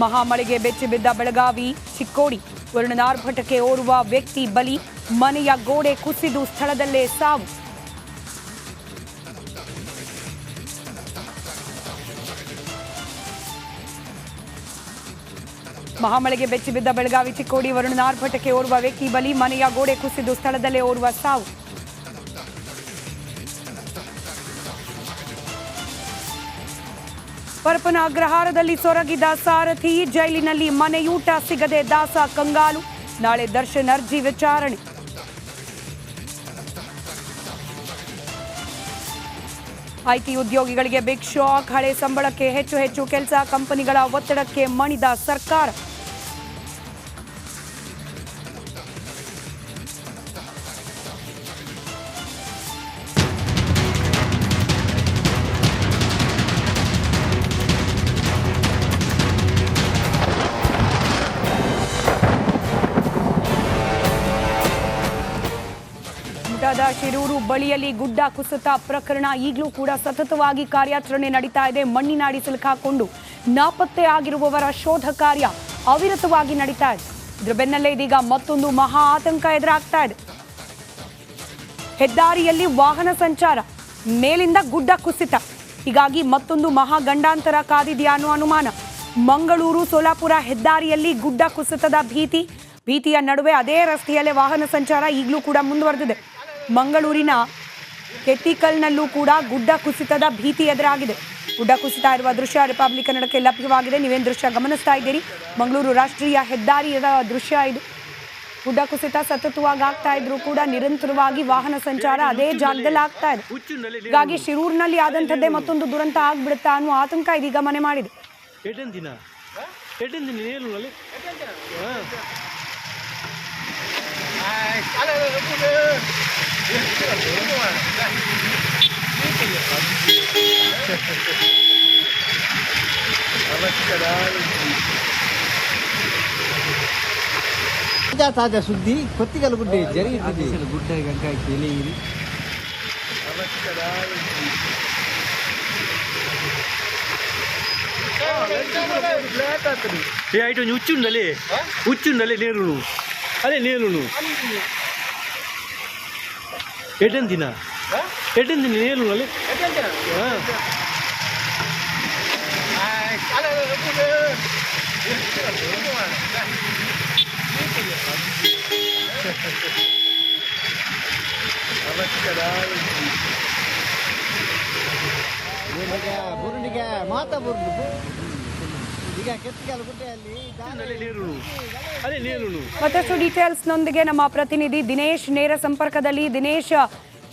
ಮಹಾಮಳೆಗೆ ಬೆಚ್ಚಿ ಬಿದ್ದ ಬೆಳಗಾವಿ ಚಿಕ್ಕೋಡಿ ವರುಣನಾರ್ಭಟಕ್ಕೆ ಓರ್ವ ವ್ಯಕ್ತಿ ಬಲಿ, ಮನೆಯ ಗೋಡೆ ಕುಸಿದು ಸ್ಥಳದಲ್ಲೇ ಸಾವು. ಮಹಾಮಳೆಗೆ ಬೆಚ್ಚಿ ಬಿದ್ದ ಬೆಳಗಾವಿ ಚಿಕ್ಕೋಡಿ ವರುಣನಾರ್ಭಟಕ್ಕೆ ಓರ್ವ ವ್ಯಕ್ತಿ ಬಲಿ, ಮನೆಯ ಗೋಡೆ ಕುಸಿದು ಸ್ಥಳದಲ್ಲೇ ಓರ್ವ ಸಾವು. ಪರಪ್ಪನ ಅಗ್ರಹಾರದಲ್ಲಿ ಸೊರಗಿದ ಸಾರಥಿ, ಜೈಲಿನಲ್ಲಿ ಮನೆಯೂಟ ಸಿಗದೆ ದಾಸ ಕಂಗಾಲು, ನಾಳೆ ದರ್ಶನ್ ಅರ್ಜಿ ವಿಚಾರಣೆ. ಐಟಿ ಉದ್ಯೋಗಿಗಳಿಗೆ ಬಿಗ್ ಶಾಕ್, ಹಳೆ ಸಂಬಳಕ್ಕೆ ಹೆಚ್ಚು ಕೆಲಸ, ಕಂಪನಿಗಳ ಒತ್ತಡಕ್ಕೆ ಮಣಿದ ಸರ್ಕಾರ. ಶಿರೂರು ಬಳಿಯಲ್ಲಿ ಗುಡ್ಡ ಕುಸಿತ ಪ್ರಕರಣ ಈಗಲೂ ಕೂಡ ಸತತವಾಗಿ ಕಾರ್ಯಾಚರಣೆ ನಡೀತಾ ಇದೆ. ಮಣ್ಣಿನಾಡಿ ಸಿಲುಕಾಕೊಂಡು ನಾಪತ್ತೆ ಆಗಿರುವವರ ಶೋಧ ಕಾರ್ಯ ಅವಿರತವಾಗಿ ನಡೀತಾ ಇದೆ. ಇದರ ಬೆನ್ನಲ್ಲೇ ಇದೀಗ ಮತ್ತೊಂದು ಮಹಾ ಆತಂಕ ಎದುರಾಗ್ತಾ ಇದೆ. ಹೆದ್ದಾರಿಯಲ್ಲಿ ವಾಹನ ಸಂಚಾರ, ಮೇಲಿಂದ ಗುಡ್ಡ ಕುಸಿತ, ಹೀಗಾಗಿ ಮತ್ತೊಂದು ಮಹಾ ಗಂಡಾಂತರ ಕಾದಿದೆಯಾ ಅನ್ನೋ ಅನುಮಾನ. ಮಂಗಳೂರು ಸೋಲಾಪುರ ಹೆದ್ದಾರಿಯಲ್ಲಿ ಗುಡ್ಡ ಕುಸಿತದ ಭೀತಿಯ ನಡುವೆ ಅದೇ ರಸ್ತೆಯಲ್ಲೇ ವಾಹನ ಸಂಚಾರ ಈಗಲೂ ಕೂಡ ಮುಂದುವರೆದಿದೆ. ಮಂಗಳೂರಿನ ಕೆತ್ತಿಕಲ್ನಲ್ಲೂ ಕೂಡ ಗುಡ್ಡ ಕುಸಿತದ ಭೀತಿ ಎದುರಾಗಿದೆ. ಗುಡ್ಡ ಕುಸಿತ ಇರುವ ದೃಶ್ಯ ರಿಪಬ್ಲಿಕ್ ಕನ್ನಡಕ್ಕೆ ಲಭ್ಯವಾಗಿದೆ. ನೀವೇನು ದೃಶ್ಯ ಗಮನಿಸ್ತಾ ಇದ್ದೀರಿ, ಮಂಗಳೂರು ರಾಷ್ಟ್ರೀಯ ಹೆದ್ದಾರಿಯ ದೃಶ್ಯ ಇದು. ಗುಡ್ಡ ಕುಸಿತ ಸತತವಾಗಿ ಆಗ್ತಾ ಇದ್ರು ಕೂಡ ನಿರಂತರವಾಗಿ ವಾಹನ ಸಂಚಾರ ಅದೇ ಜಾಗದಲ್ಲಿ ಆಗ್ತಾ ಇದೆ. ಹೀಗಾಗಿ ಶಿರೂರಿನಲ್ಲಿ ಆದಂಥದ್ದೇ ಮತ್ತೊಂದು ದುರಂತ ಆಗ್ಬಿಡುತ್ತಾ ಅನ್ನೋ ಆತಂಕ ಇದೀಗ ಮನೆ ಮಾಡಿದೆ. ತಾಜಾ ಸುದ್ದಿ ಕೊತ್ತಿಗಲ್ ಗುಡ್ಡೆ ಜರಿ ಗುಡ್ಡ ಗಂಗಾಕಿ ಎಲೆಯಿರಿ ಹುಚ್ಚುಂಡಲ್ಲಿ ನೇರು ಅದೇ ನೇರು ಎಡಂದಿನ ನೇರು ಅಲ್ಲಿ ಬುರುಂಡಿಗೆ ಮಾತಾ ಬುರುಂಡು ಈಗ ಕೆತ್ತಿಗಲ್ ಗುಡ್ಡೆಯಲ್ಲಿ ಮತ್ತಷ್ಟು ಡೀಟೇಲ್ಸ್ನೊಂದಿಗೆ ನಮ್ಮ ಪ್ರತಿನಿಧಿ ದಿನೇಶ್ ನೇರ ಸಂಪರ್ಕದಲ್ಲಿ. ದಿನೇಶ್,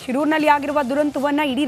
ಶಿರೂರಿನಲ್ಲಿ ಆಗಿರುವ ದುರಂತವನ್ನ ಇಡೀ